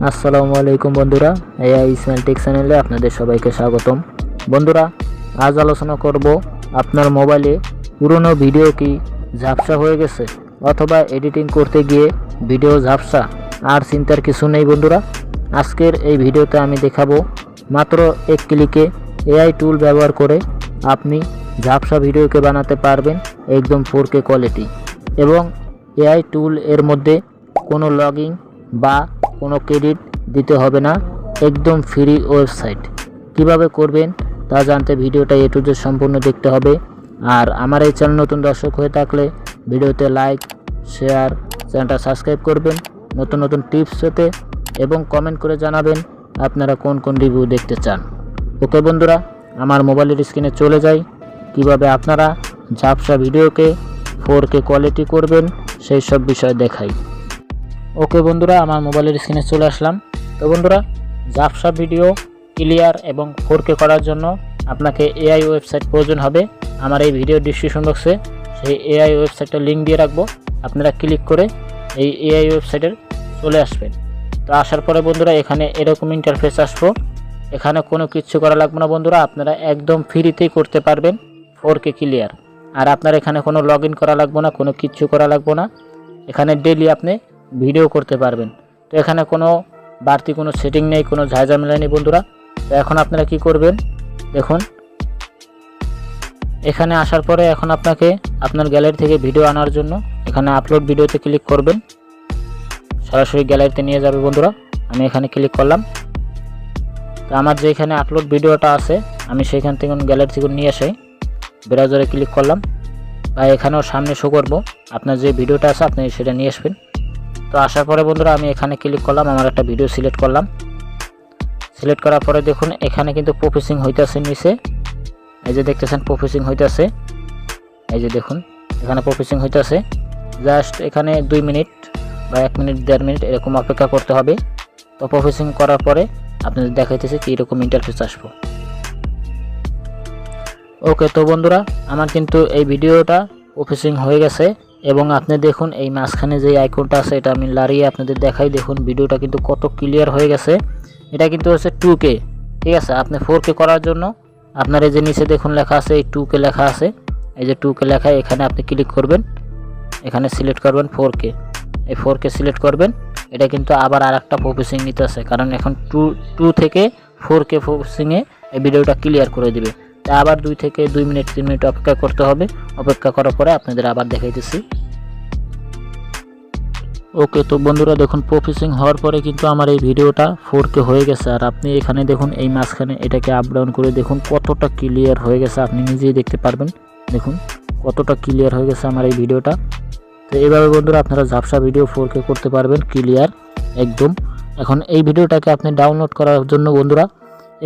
আসসালামু আলাইকুম বন্ধুরা, এআই ইসমাইল টেক চ্যানেলে আপনাদের সবাইকে স্বাগতম। বন্ধুরা, আজ আলোচনা করব আপনার মোবাইলে পুরনো ভিডিও কি ঝাপসা হয়ে গেছে অথবা এডিটিং করতে গিয়ে ভিডিও ঝাপসা, আর চিন্তার কিছু নেই বন্ধুরা। আজকের এই ভিডিওতে আমি দেখাবো মাত্র এক ক্লিকে এআই টুল ব্যবহার করে আপনি ঝাপসা ভিডিওকে বানাতে পারবেন একদম 4K কোয়ালিটি, এবং এআই টুল এর মধ্যে কোনো লগইন বা কোনো ক্রেডিট দিতে হবে না, একদম ফ্রি ওয়েবসাইট। কিভাবে করবেন তা জানতে ভিডিওটা এ টু জেড সম্পূর্ণ দেখতে হবে। আর আমার এই চ্যানেল নতুন দর্শক হয়ে থাকলে ভিডিওতে লাইক, শেয়ার, চ্যানেলটা সাবস্ক্রাইব করবেন নতুন নতুন টিপস পেতে, এবং কমেন্ট করে জানাবেন আপনারা কোন কোন রিভিউ দেখতে চান। ওকে বন্ধুরা, আমার মোবাইলের স্ক্রিনে চলে যাই, কিভাবে আপনারা ঝাপসা ভিডিওকে 4K কোয়ালিটি করবেন সেই সব বিষয় দেখাই। ওকে বন্ধুরা, আমার মোবাইলের স্ক্রিনে চলে আসলাম। তো বন্ধুরা, ঝাপসা ভিডিও ক্লিয়ার এবং 4K করার জন্য আপনাকে এআই ওয়েবসাইট প্রয়োজন হবে। আমার এই ভিডিও ডিসক্রিপশন বক্সে সেই এআই ওয়েবসাইটের লিঙ্ক দিয়ে রাখবো, আপনারা ক্লিক করে এই এআই ওয়েবসাইটের চলে আসবেন। তো আসার পরে বন্ধুরা, এখানে এরকম ইন্টারফেস আসবো। এখানে কোনো কিছু করা লাগবে না বন্ধুরা, আপনারা একদম ফ্রিতেই করতে পারবেন 4K ক্লিয়ার। আর আপনার এখানে কোনো লগইন করা লাগবে না, কোনো কিছু করা লাগবে না। এখানে ডেইলি আপনি ভিডিও করতে পারবেন। তো এখানে কোনো বাড়তি কোনো সেটিং নেই, কোনো ঝামেলা নেই বন্ধুরা। তো এখন আপনারা কি করবেন দেখুন, এখানে আসার পরে এখন আপনাকে আপনার গ্যালারি থেকে ভিডিও আনার জন্য এখানে আপলোড ভিডিওতে ক্লিক করবেন, সরাসরি গ্যালারিতে নিয়ে যাবে বন্ধুরা। আমি এখানে ক্লিক করলাম। তো আমার যে এখানে আপলোড ভিডিওটা আছে আমি সেখান থেকে গ্যালারি থেকে নিয়ে এসে ব্রাউজারে ক্লিক করলাম, বা এখানেও সামনে শো করবো আপনার যে ভিডিওটা আছে আপনি সেটা নিয়ে আসবেন। তো আসার পরে বন্ধুরা আমি এখানে ক্লিক করলাম, আমার একটা ভিডিও সিলেক্ট করলাম। সিলেক্ট করার পরে দেখুন এখানে কিন্তু প্রসেসিং হইতেছে নিচে, এই যে দেখতেছেন প্রসেসিং হইতেছে, এই যে দেখুন এখানে প্রসেসিং হইতেছে। জাস্ট এখানে 2 মিনিট বা 1 মিনিট 1.5 মিনিট এরকম অপেক্ষা করতে হবে। তো প্রসেসিং করার পরে আপনাদের দেখাইতেছে কি এরকম ইন্টারফেস আসবো। ওকে, তো বন্ধুরা আমার কিন্তু এই ভিডিওটা প্রসেসিং হয়ে গেছে, এবং আপনি দেখুন এই মাঝখানে যে আইকনটা আছে এটা আমি লাড়িয়ে আপনাদের দেখাই। দেখুন ভিডিওটা কিন্তু কত ক্লিয়ার হয়ে গেছে। এটা কিন্তু হচ্ছে 2K, ঠিক আছে। আপনি 4K করার জন্য আপনার এই যে নিচে দেখুন লেখা আছে এই 2K লেখা আছে, এই যে 2K লেখা, এখানে আপনি ক্লিক করবেন, এখানে সিলেক্ট করবেন 4K, এই 4K সিলেক্ট করবেন। এটা কিন্তু আবার আরেকটা প্রসেসিং নিতে আছে, কারণ এখন 2 থেকে 4K প্রসেসিংয়ে এই ভিডিওটা ক্লিয়ার করে দিবে। তা আবার 2 থেকে 2 মিনিট 3 মিনিট অপেক্ষা করতে হবে। অপেক্ষা করার পরে আপনাদের আবার দেখাইতেছি। ওকে, তো বন্ধুরা দেখুন প্রসেসিং হওয়ার পরে কিন্তু আমার এই ভিডিওটা 4K হয়ে গেছে। আর আপনি এখানে দেখুন এই মাঝখানে এটাকে আপ ডাউন করে দেখুন কতটা ক্লিয়ার হয়ে গেছে, আপনি নিজেই দেখতে পারবেন। দেখুন কতটা ক্লিয়ার হয়ে গেছে আমার এই ভিডিওটা। তো এইভাবে বন্ধুরা আপনারা ঝাপসা ভিডিও 4K করতে পারবেন ক্লিয়ার একদম। এখন এই ভিডিওটাকে আপনি ডাউনলোড করার জন্য বন্ধুরা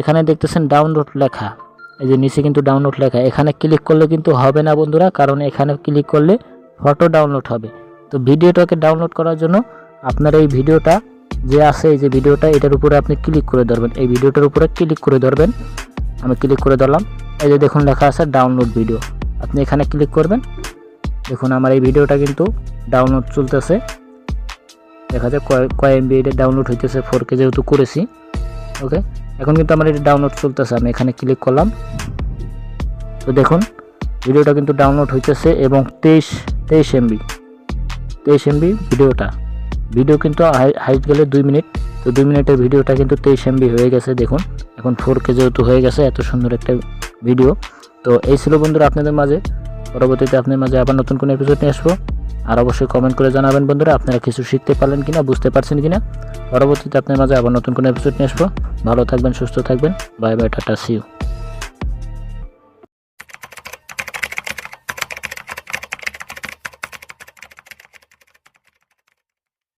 এখানে দেখতেছেন ডাউনলোড লেখা, এই যে নিচে কিন্তু ডাউনলোড লেখা, এখানে ক্লিক করলে কিন্তু হবে না বন্ধুরা, কারণ এখানে ক্লিক করলে ফটো ডাউনলোড হবে। তো ভিডিওটাকে ডাউনলোড করার জন্য আপনার এই ভিডিওটা যে আছে, এই যে ভিডিওটা, এটার উপরে আপনি ক্লিক করে ধরবেন, এই ভিডিওটার উপরে ক্লিক করে ধরবেন। আমি ক্লিক করে ধরলাম, এই যে দেখুন লেখা আছে ডাউনলোড ভিডিও, আপনি এখানে ক্লিক করবেন। দেখুন আমার এই ভিডিওটা কিন্তু ডাউনলোড চলতেছে, দেখা যায় কয় MB এটা ডাউনলোড হইতেছে 4K যেহেতু করেছি। ওকে, এখন কিন্তু আমার এটা ডাউনলোড চলতেছে, আমি এখানে ক্লিক করলাম। তো দেখুন ভিডিওটা কিন্তু ডাউনলোড হইতেছে, এবং 23 MB ভিডিও কিন্তু হাইট গেলে 2 মিনিট। তো 2 মিনিটের ভিডিওটা কিন্তু 23 MB হয়ে গেছে। দেখুন এখন 4K যেহেতু হয়ে গেছে, এত সুন্দর একটা ভিডিও। তো এই ছিল বন্ধুরা আপনাদের মাঝে, পরবর্তীতে আপনার মাঝে আবার নতুন কোনো এপিসোড নিয়ে আসবো। আর অবশ্যই কমেন্ট করে জানাবেন বন্ধুরা আপনারা কিছু শিখতে পারলেন কিনা, বুঝতে পারছেন কিনা। পরবর্তীতে আপনার মাঝে আবার নতুন কোনো এপিসোড নিয়ে আসবো। ভালো থাকবেন, সুস্থ থাকবেন, bye bye, tata, see you.